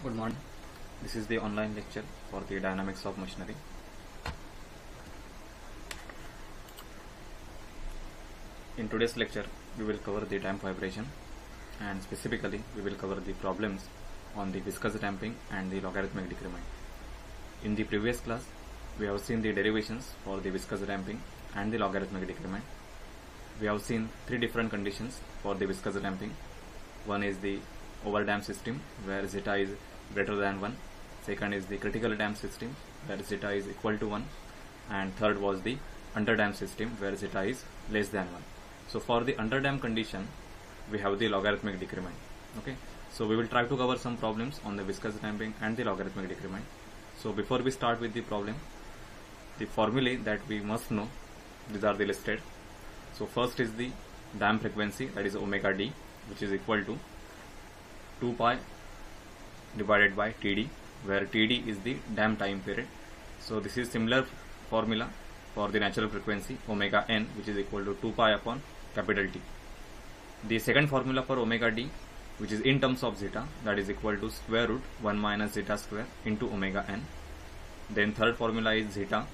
Good morning. This is the online lecture for the dynamics of machinery. In today's lecture, we will cover the damp vibration, and specifically we will cover the problems on the viscous damping and the logarithmic decrement. In the previous class, we have seen the derivations for the viscous damping and the logarithmic decrement. We have seen three different conditions for the viscous damping. One is the overdamped system where zeta is greater than 1. Second is the critical damped system where zeta is equal to 1. And third was the underdamped system where zeta is less than 1. So for the underdamped condition, we have the logarithmic decrement. Okay. So we will try to cover some problems on the viscous damping and the logarithmic decrement. So before we start with the problem, the formulae that we must know, these are the listed. So first is the damp frequency, that is omega d, which is equal to 2 pi divided by Td, where Td is the damp time period. So this is similar formula for the natural frequency omega n, which is equal to 2 pi upon capital T. The second formula for omega d, which is in terms of zeta, that is equal to square root 1 minus zeta square into omega n. Then third formula is zeta,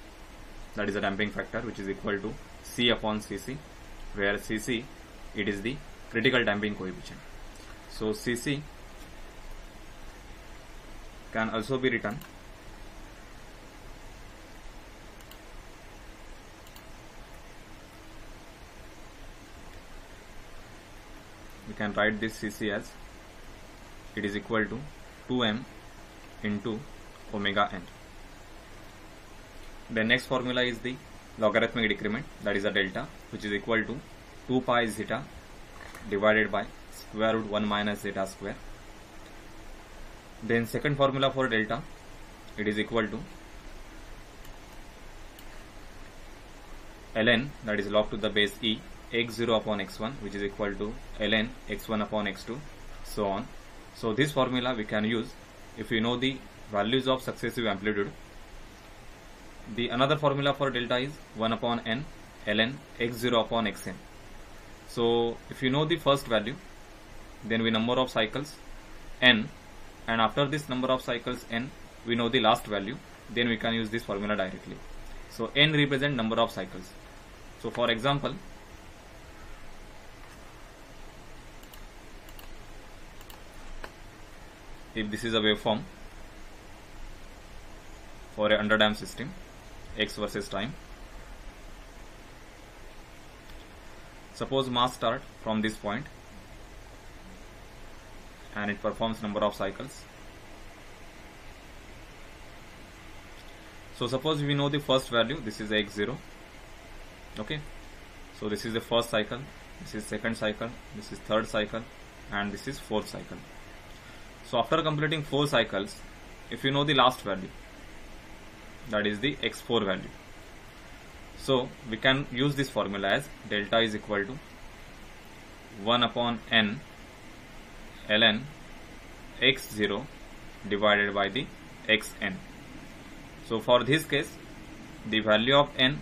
that is a damping factor, which is equal to C upon Cc, where Cc, it is the critical damping coefficient. So Cc can also be written we can write this Cc as it is equal to 2m into omega n. The next formula is the logarithmic decrement, that is a delta, which is equal to 2 pi zeta divided by square root 1 minus zeta square. Then second formula for delta, it is equal to ln, that is log to the base e, x0 upon x1, which is equal to ln x1 upon x2, so on. So this formula we can use if we know the values of successive amplitude. The another formula for delta is 1 upon n ln x0 upon xn. So if you know the first value, then we number of cycles n, and after this number of cycles n, we know the last value, then we can use this formula directly. So n represent number of cycles. So for example, if this is a waveform for a underdamped system, x versus time, suppose mass start from this point and it performs number of cycles. So suppose we know the first value, this is x0. Okay, so this is the first cycle, this is second cycle, this is third cycle, and this is fourth cycle. So after completing 4 cycles, if you know the last value, that is the x4 value, so we can use this formula as delta is equal to 1 upon n ln x0 divided by the xn. So for this case, the value of n,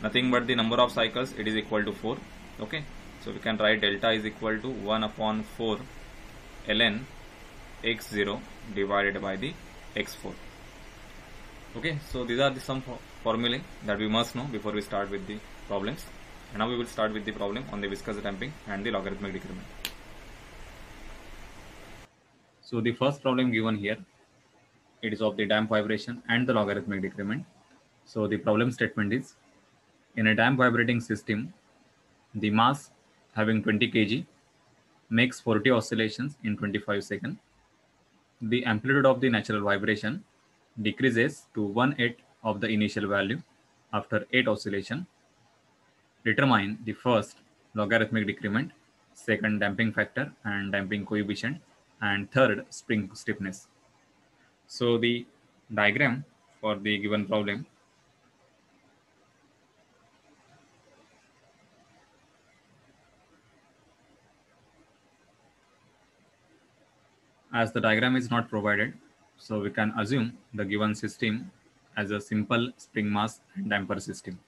nothing but the number of cycles, it is equal to 4. Okay, so we can write delta is equal to 1 upon 4 ln x0 divided by the x4. Okay, so these are the some formulae that we must know before we start with the problems. And now we will start with the problem on the viscous damping and the logarithmic decrement. So the first problem given here, it is of the damp vibration and the logarithmic decrement. So the problem statement is, in a damp vibrating system, the mass having 20 kg makes 40 oscillations in 25 seconds. The amplitude of the natural vibration decreases to 1/8 of the initial value after 8 oscillation. Determine the first logarithmic decrement, second damping factor and damping coefficient, and third spring stiffness. So the diagram for the given problem, as the diagram is not provided, so we can assume the given system as a simple spring mass and damper system.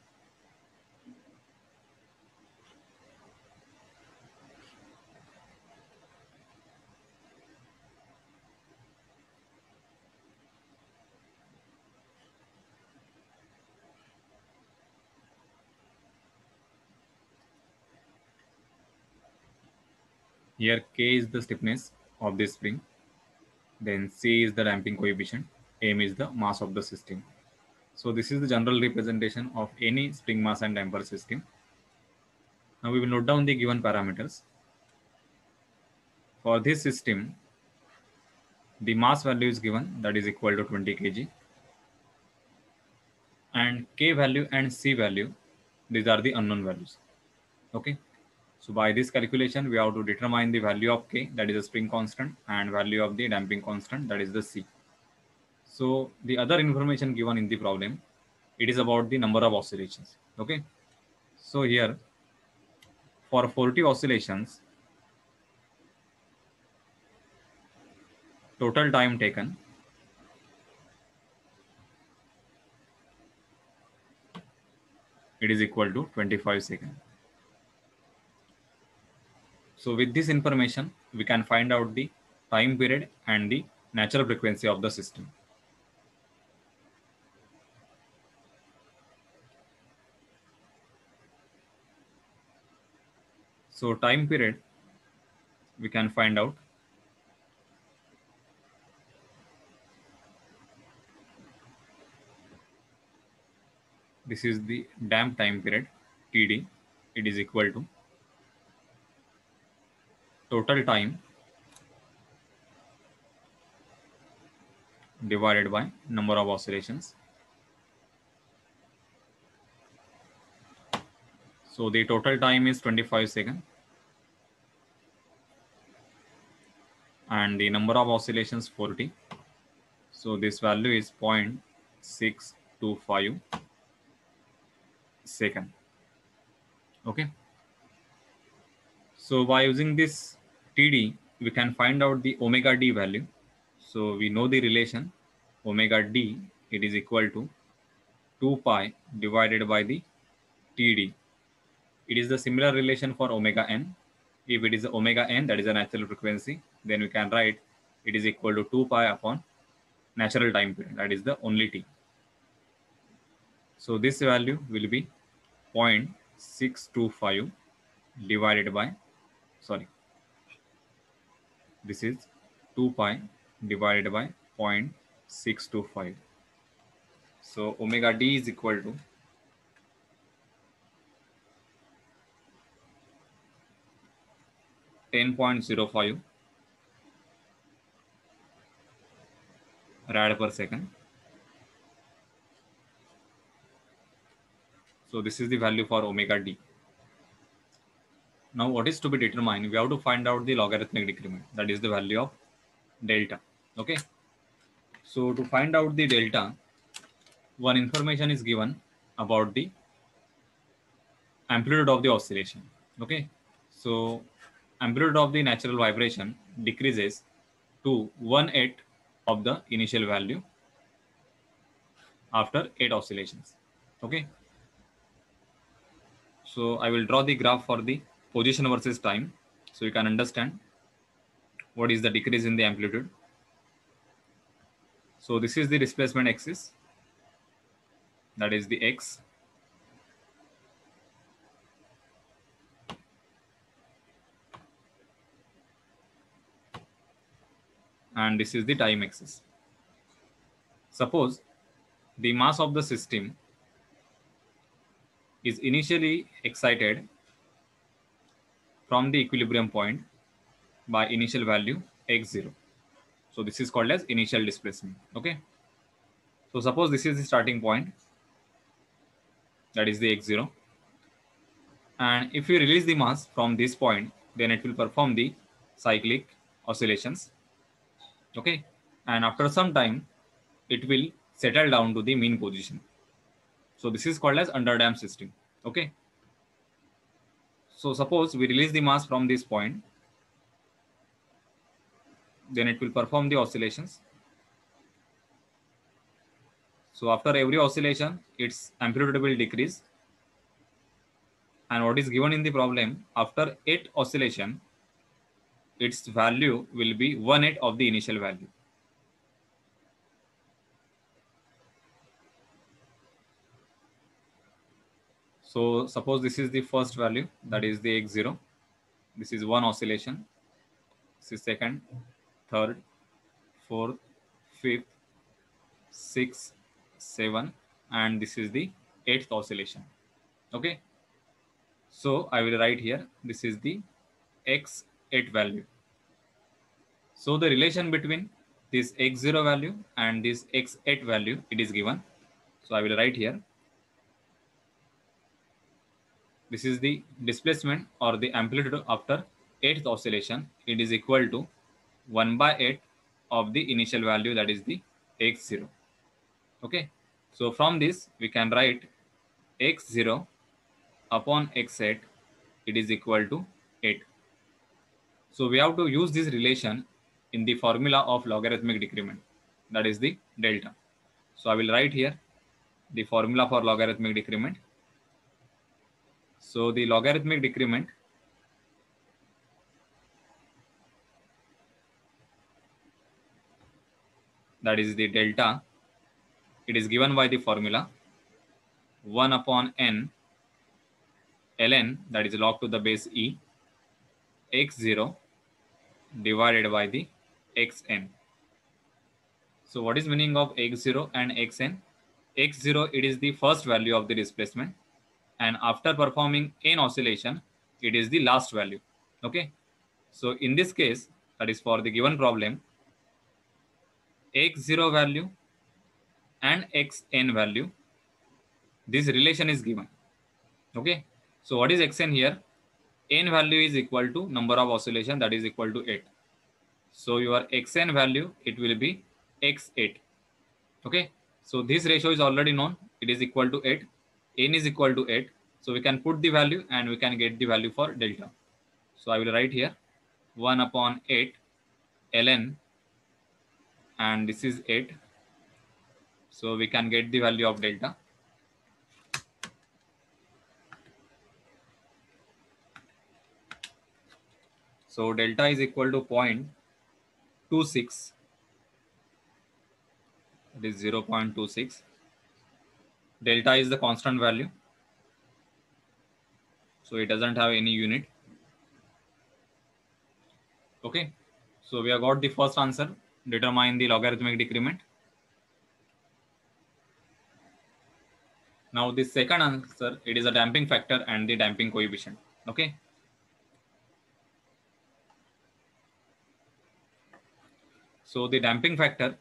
Here K is the stiffness of this spring, then C is the damping coefficient, M is the mass of the system. So this is the general representation of any spring mass and damper system. Now we will note down the given parameters. For this system, the mass value is given, that is equal to 20 kg, and K value and C value, these are the unknown values. Okay. So by this calculation, we have to determine the value of K, that is the spring constant, and value of the damping constant, that is the C. So the other information given in the problem, it is about the number of oscillations. Okay. So here, for 40 oscillations, total time taken it is equal to 25 seconds. So with this information, we can find out the time period and the natural frequency of the system. So time period, we can find out. This is the damp time period, TD. It is equal to total time divided by number of oscillations. So the total time is 25 seconds and the number of oscillations 40. So this value is 0.625 second. Okay. So by using this TD, we can find out the omega D value. So we know the relation omega D, it is equal to 2 pi divided by the TD. It is the similar relation for omega n. If it is omega n, that is a natural frequency, then we can write it is equal to 2 pi upon natural time period, that is the only t. So this value will be 0.625 divided by, this is 2 pi divided by 0.625. So omega D is equal to 10.05 rad per second. So this is the value for omega D. Now what is to be determined? We have to find out the logarithmic decrement, that is the value of delta. Okay. So to find out the delta, one information is given about the amplitude of the oscillation. Okay. So amplitude of the natural vibration decreases to 1/8 of the initial value after 8 oscillations. Okay. So I will draw the graph for the position versus time, so you can understand what is the decrease in the amplitude. So this is the displacement axis, that is the x. And this is the time axis. Suppose the mass of the system is initially excited from the equilibrium point by initial value x0. So this is called as initial displacement. Okay. So suppose this is the starting point, that is the x0. And if we release the mass from this point, then it will perform the cyclic oscillations. Okay. And after some time, it will settle down to the mean position. So this is called as underdamped system. Okay. So suppose we release the mass from this point, then it will perform the oscillations. So after every oscillation, its amplitude will decrease. And what is given in the problem, after 8 oscillation, its value will be 1/8 of the initial value. So suppose this is the first value, that is the x0. This is one oscillation. This is second, third, fourth, fifth, sixth, seventh, and this is the eighth oscillation. Okay. So I will write here, this is the x8 value. So the relation between this x0 value and this x8 value, it is given. So I will write here, this is the displacement or the amplitude after 8th oscillation. It is equal to 1 by 8 of the initial value, that is the x0. Okay. So from this we can write x0 upon x8, it is equal to 8. So we have to use this relation in the formula of logarithmic decrement, that is the delta. So I will write here the formula for logarithmic decrement. So the logarithmic decrement, that is the delta, it is given by the formula 1 upon n ln, that is log to the base e, x0 divided by the xn. So what is meaning of x0 and xn? x0, it is the first value of the displacement, and after performing n oscillation, it is the last value. Okay. So in this case, that is for the given problem, x0 value and xn value, this relation is given. Okay. So what is xn here? N value is equal to number of oscillation, that is equal to 8. So your xn value, it will be x8. Okay. So this ratio is already known. It is equal to 8. N is equal to 8. So we can put the value and we can get the value for delta. So I will write here 1 upon 8 ln, and this is 8. So we can get the value of delta. So delta is equal to 0.26. It is 0.26. Delta is the constant value, so it doesn't have any unit. Okay. So we have got the first answer. Determine the logarithmic decrement. Now the second answer, it is a damping factor and the damping coefficient. Okay. So the damping factor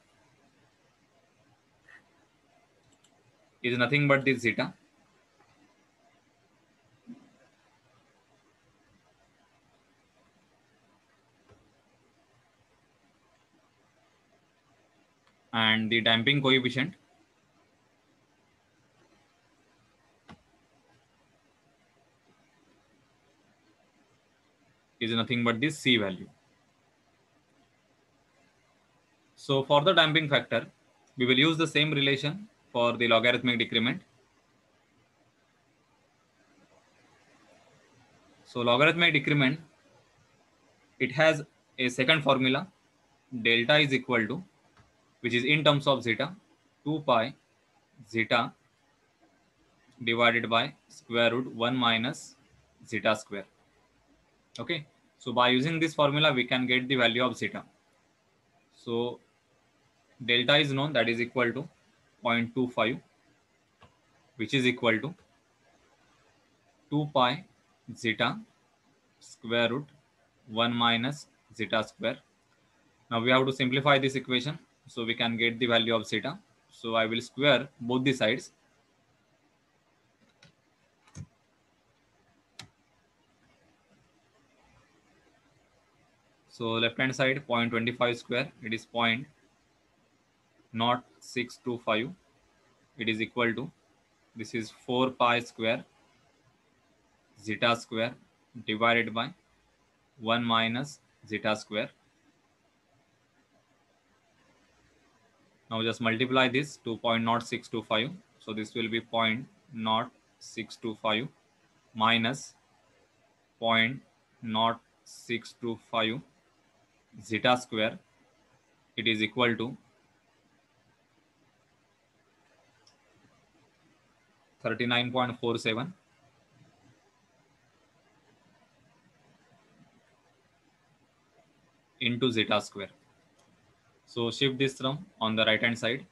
is nothing but this zeta. And the damping coefficient is nothing but this C value. So for the damping factor, we will use the same relation for the logarithmic decrement. So logarithmic decrement, it has a second formula, delta is equal to, which is in terms of zeta, 2 pi zeta divided by square root 1 minus zeta square. Okay. So by using this formula, we can get the value of zeta. So delta is known, that is equal to 0.25, which is equal to 2 pi zeta square root 1 minus zeta square. Now we have to simplify this equation so we can get the value of zeta. So I will square both the sides. So left hand side 0.25 square, it is 0.0625. It is equal to, this is 4 pi square zeta square divided by 1 minus zeta square. Now just multiply this to 0.0625. So this will be 0.0625 minus 0.0625 zeta square. It is equal to 39.47. into zeta square. So shift this term on the right hand side.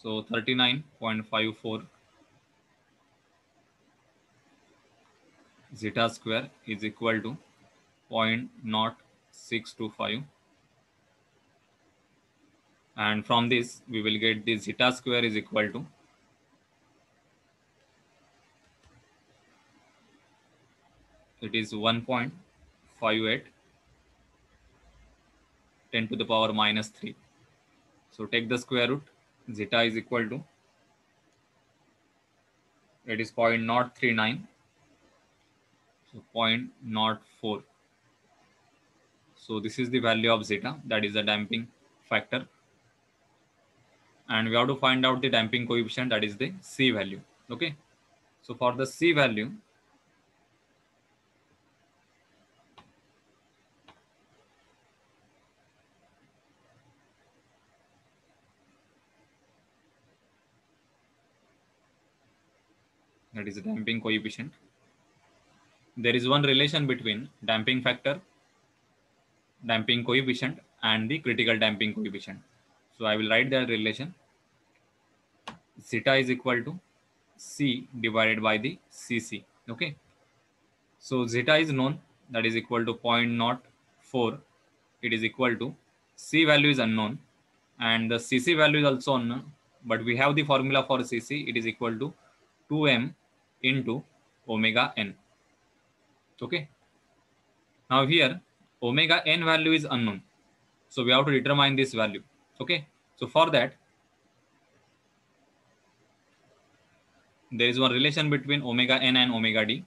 So 39.54 zeta square is equal to 0.0625, and from this we will get the zeta square is equal to it is 1.58 10 to the power minus 3. So take the square root, zeta is equal to it is 0.039, so 0.04. So this is the value of zeta, that is the damping factor, and we have to find out the damping coefficient, that is the C value. Okay, so for the C value, that is the damping coefficient, there is one relation between damping factor, damping coefficient, and the critical damping coefficient. So I will write that relation. Zeta is equal to C divided by the Cc. Okay, so zeta is known, that is equal to 0.04. It is equal to C value is unknown, and the Cc value is also unknown, but we have the formula for Cc. It is equal to 2m into omega n. Okay, now here omega n value is unknown, so we have to determine this value. Okay, so for that there is one relation between omega n and omega d.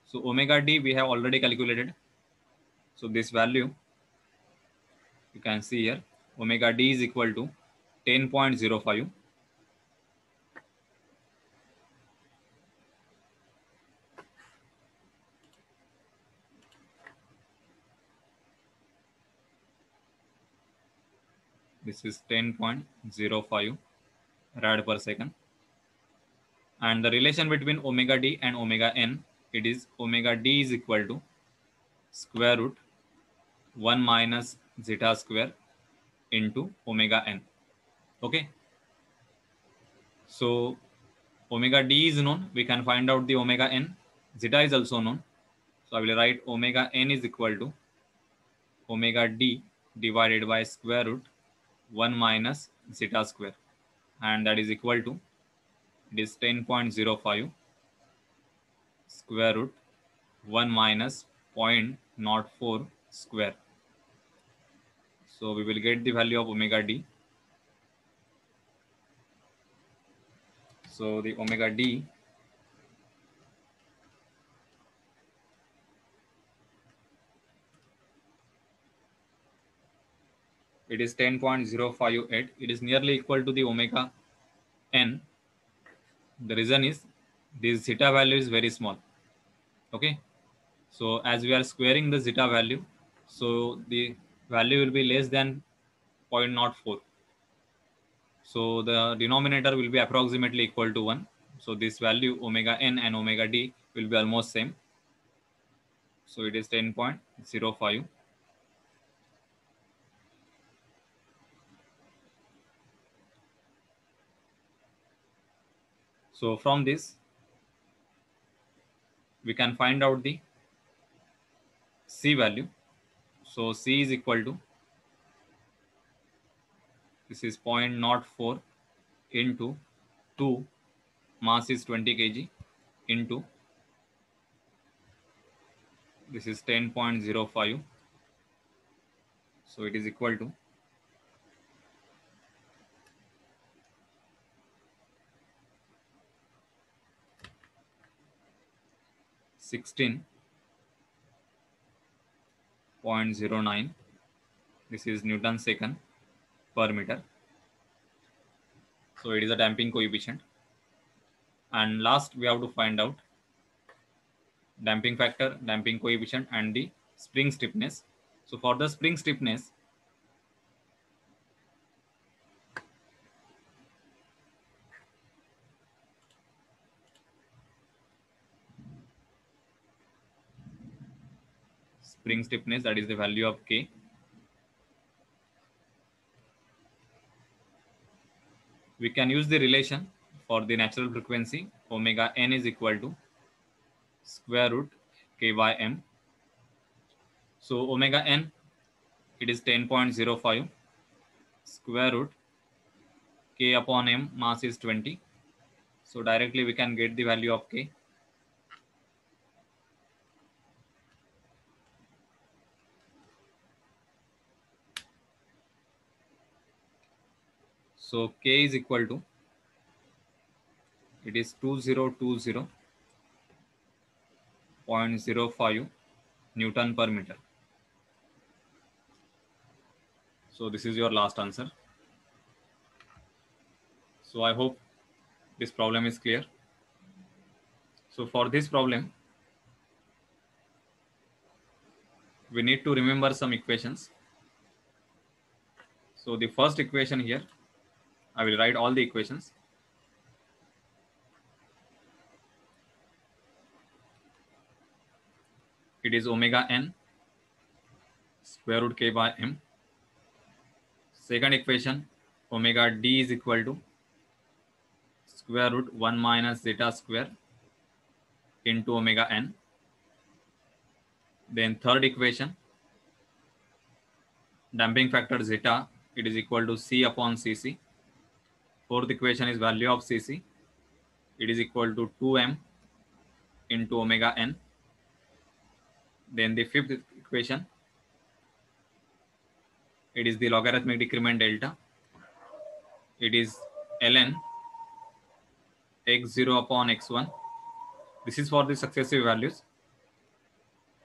So omega d we have already calculated, so this value you can see here, omega d is equal to 10.05. This is 10.05 rad per second, and the relation between omega d and omega n, it is omega d is equal to square root 1 minus zeta square into omega n. Okay, so omega d is known, we can find out the omega n. Zeta is also known, so I will write omega n is equal to omega d divided by square root 1 minus zeta square, and that is equal to it is 10.05 square root 1 minus 0.04 square. So we will get the value of omega d. So the omega d it is 10.058. It is nearly equal to the omega n. The reason is this zeta value is very small. Okay, so as we are squaring the zeta value, so the value will be less than 0.04. So the denominator will be approximately equal to 1. So this value omega n and omega d will be almost same. So it is 10.05. So from this, we can find out the C value. So C is equal to, this is 0.04 into 2, mass is 20 kg, into, this is 10.05. So it is equal to 16.09. This is Newton second per meter. So it is a damping coefficient. And last, we have to find out damping factor, damping coefficient, and the spring stiffness. So for the spring stiffness, spring stiffness, that is the value of K. We can use the relation for the natural frequency omega n is equal to square root K by M. So omega n, it is 10.05, square root K upon M, mass is 20. So directly we can get the value of K. So K is equal to, it is 2020.05 Newton per meter. So this is your last answer. So I hope this problem is clear. So for this problem, we need to remember some equations. So the first equation here, I will write all the equations. It is omega n square root K by M. Second equation, omega d is equal to square root 1 minus zeta square into omega n. Then third equation, damping factor zeta, it is equal to C upon Cc. Fourth equation is value of Cc, it is equal to 2m into omega n. Then the fifth equation, it is the logarithmic decrement delta, it is ln x0 upon x1. This is for the successive values,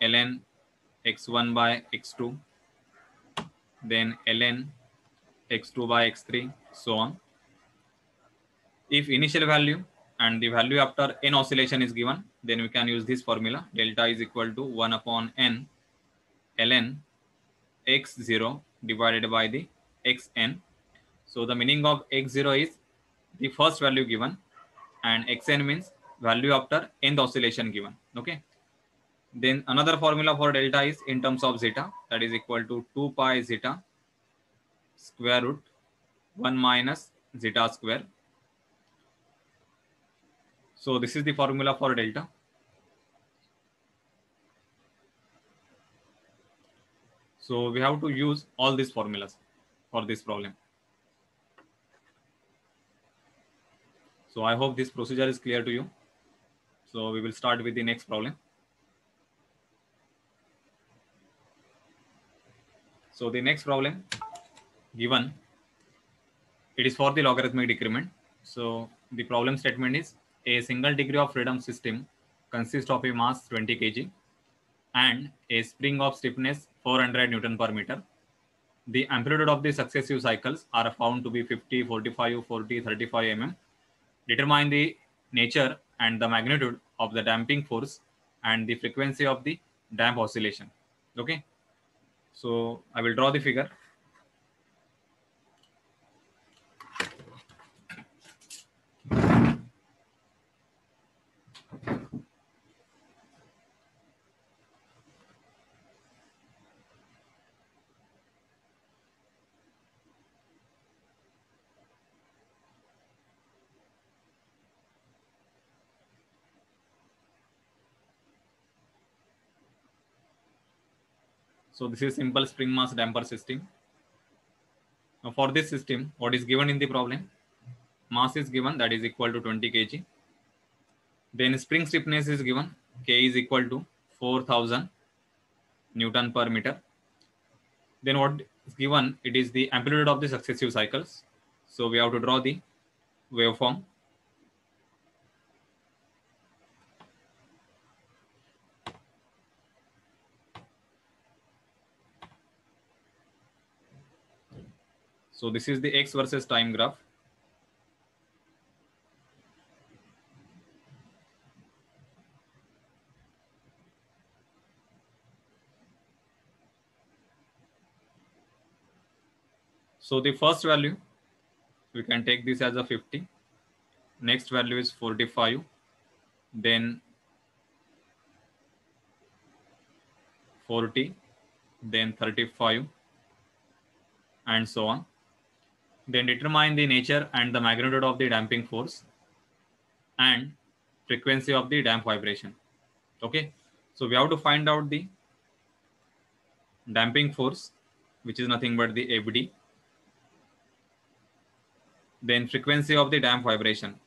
ln x1 by x2, then ln x2 by x3, so on. If initial value and the value after n oscillation is given, then we can use this formula, delta is equal to 1 upon n ln x0 divided by the xn. So the meaning of x0 is the first value given, and xn means value after nth oscillation given. Okay. Then another formula for delta is in terms of zeta, that is equal to 2 pi zeta square root 1 minus zeta square. So this is the formula for delta. So we have to use all these formulas for this problem. So I hope this procedure is clear to you. So we will start with the next problem. So the next problem given, it is for the logarithmic decrement. So the problem statement is, a single degree of freedom system consists of a mass 20 kg and a spring of stiffness 400 Newton per meter. The amplitude of the successive cycles are found to be 50, 45, 40, 35 mm. Determine the nature and the magnitude of the damping force and the frequency of the damp oscillation. Okay. So I will draw the figure. So this is simple spring mass damper system. Now for this system, what is given in the problem? Mass is given, that is equal to 20 kg. Then spring stiffness is given, K is equal to 4000 Newton per meter. Then what is given, it is the amplitude of the successive cycles. So we have to draw the waveform. So this is the x versus time graph. So the first value, we can take this as a 50. Next value is 45. Then 40, then 35, and so on. Then determine the nature and the magnitude of the damping force and frequency of the damp vibration. Okay, so we have to find out the damping force, which is nothing but the FD. Then frequency of the damp vibration.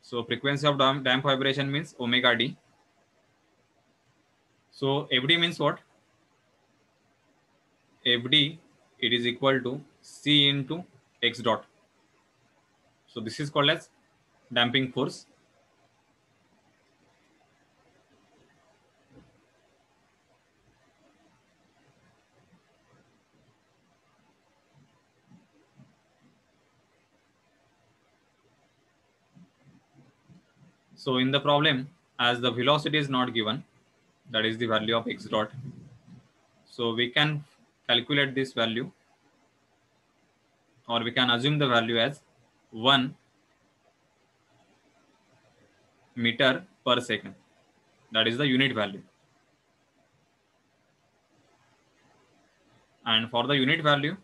So frequency of damp vibration means omega d. So FD means what? FD, it is equal to C into X dot. So this is called as damping force. So in the problem, as the velocity is not given, that is the value of X dot. So we can calculate this value, or we can assume the value as 1 meter per second. That is the unit value. And for the unit value,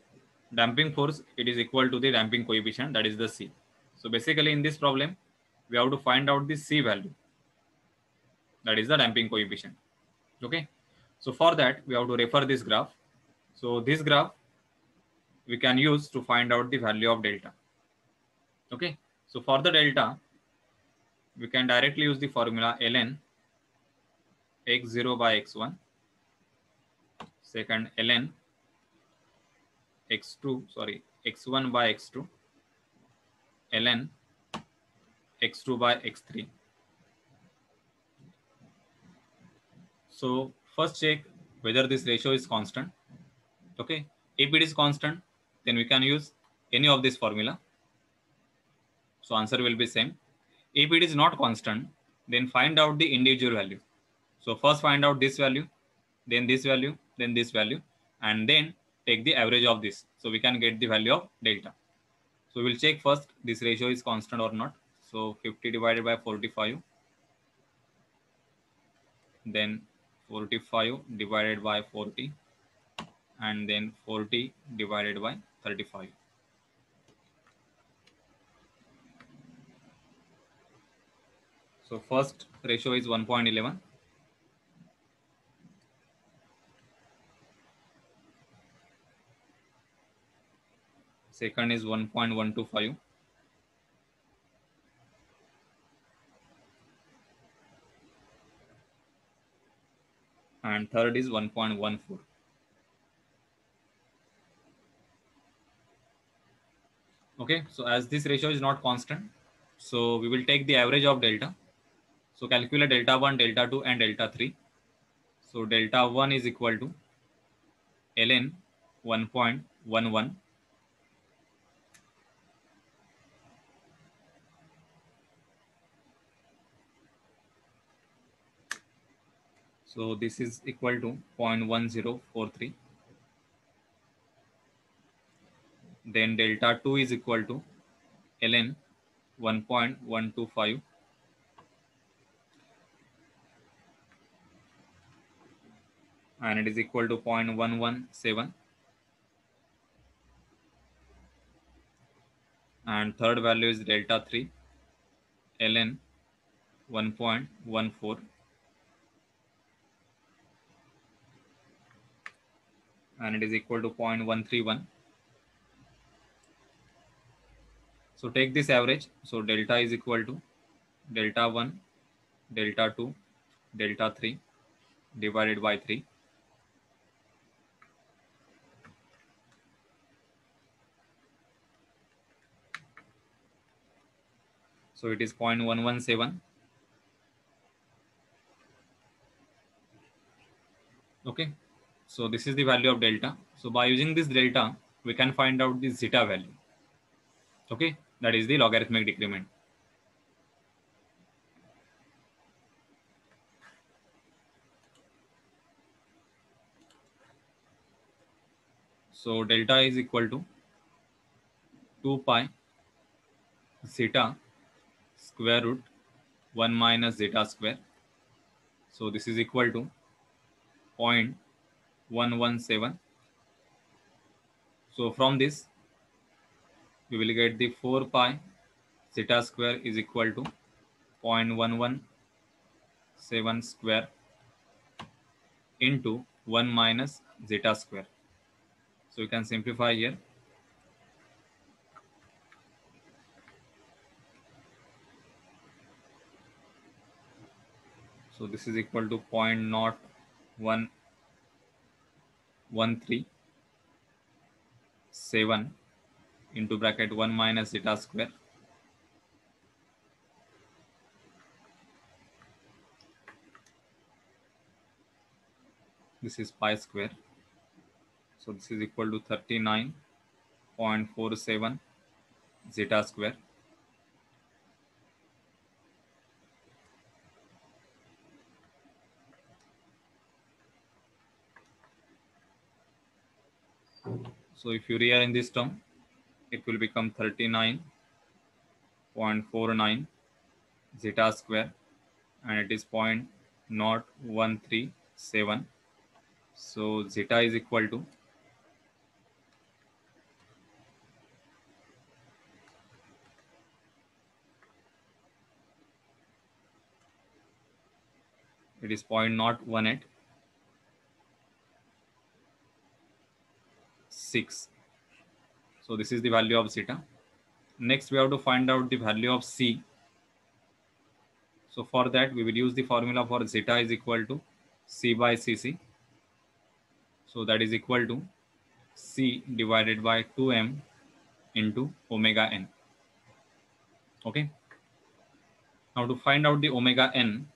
damping force, it is equal to the damping coefficient, that is the C. So basically in this problem, we have to find out the C value, that is the damping coefficient. Okay. So for that, we have to refer this graph. So this graph we can use to find out the value of delta. Okay. So for the delta, we can directly use the formula ln x0 by x1, second ln x1 by x2, ln x2 by x3. So first check whether this ratio is constant. Okay, if it is constant, then we can use any of this formula. So answer will be same. If it is not constant, then find out the individual value. So first find out this value, then this value, then this value, and then take the average of this. So we can get the value of delta. So we'll check first this ratio is constant or not. So 50 divided by 45, then 45 divided by 40, and then 40 divided by 35. So first ratio is 1.11. Second is 1.125. And third is 1.14. Okay, so as this ratio is not constant, so we will take the average of delta. So calculate delta 1, delta 2, and delta 3. So delta 1 is equal to ln 1.11 so this is equal to 0.1043. Then delta 2 is equal to ln 1.125, and it is equal to 0.117. And third value is delta 3, ln 1.14, and it is equal to 0.131. So take this average. So delta is equal to delta 1, delta 2, delta 3 divided by 3. So it is 0.117. Okay. So this is the value of delta. So by using this delta, we can find out the zeta value. Okay. That is the logarithmic decrement. So delta is equal to 2 pi zeta square root 1 minus zeta square. So this is equal to 0.0 117. So from this we will get the 4 pi zeta square is equal to 0.117 square into 1 minus zeta square. So you can simplify here. So this is equal to 0.0117 into bracket 1 minus zeta square. This is pi square. So this is equal to 39.47 zeta square. So if you rearrange this term, it will become 39.49 zeta square, and it is 0.0137. So zeta is equal to it is 0.0186. So this is the value of zeta. Next we have to find out the value of c. So for that we will use the formula for zeta is equal to c by cc. So that is equal to c divided by 2m into omega n. Okay. Now to find out the omega n,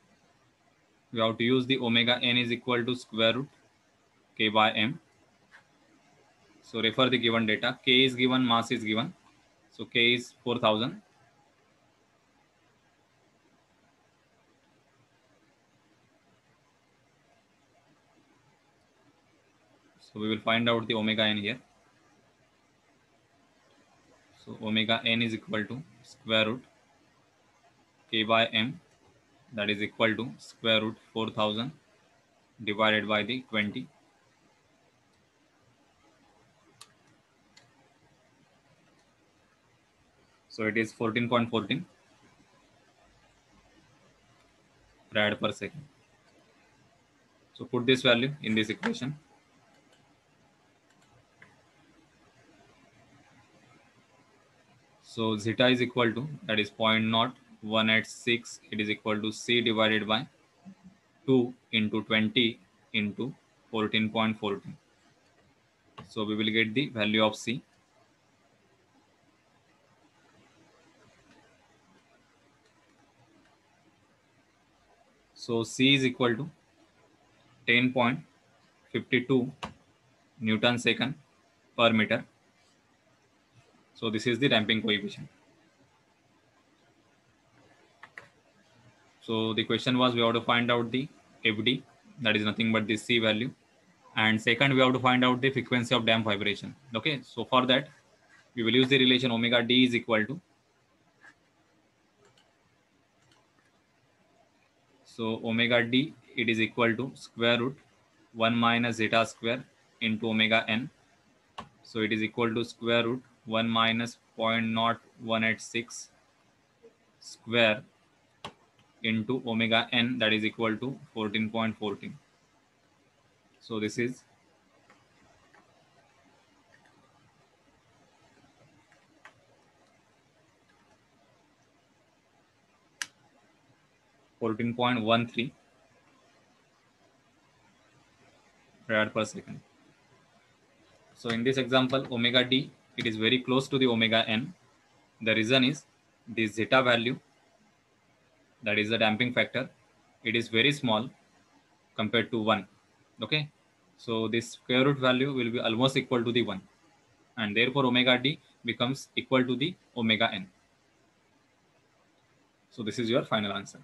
we have to use the omega n is equal to square root k by m. So refer the given data. K is given, mass is given. So K is 4000. So we will find out the omega n here. So omega n is equal to square root K by m, that is equal to square root 4000 divided by the 20. So it is 14.14 rad per second. So put this value in this equation. So zeta is equal to, that is 0.0186. It is equal to c divided by 2 into 20 into 14.14. So we will get the value of c. So c is equal to 10.52 Newton second per meter. So this is the damping coefficient. So the question was we have to find out the FD, that is nothing but the C value. And second, we have to find out the frequency of damp vibration. Okay, so for that, we will use the relation omega D is equal to. So omega D, it is equal to square root 1 minus zeta square into omega n. So it is equal to square root 1 minus 0.0186 square into omega n, that is equal to 14.14. So this is 14.13 rad per second. So in this example, omega d, it is very close to the omega n. The reason is this zeta value, that is the damping factor, it is very small compared to 1. Okay, so this square root value will be almost equal to the 1, and therefore omega d becomes equal to the omega n. So this is your final answer.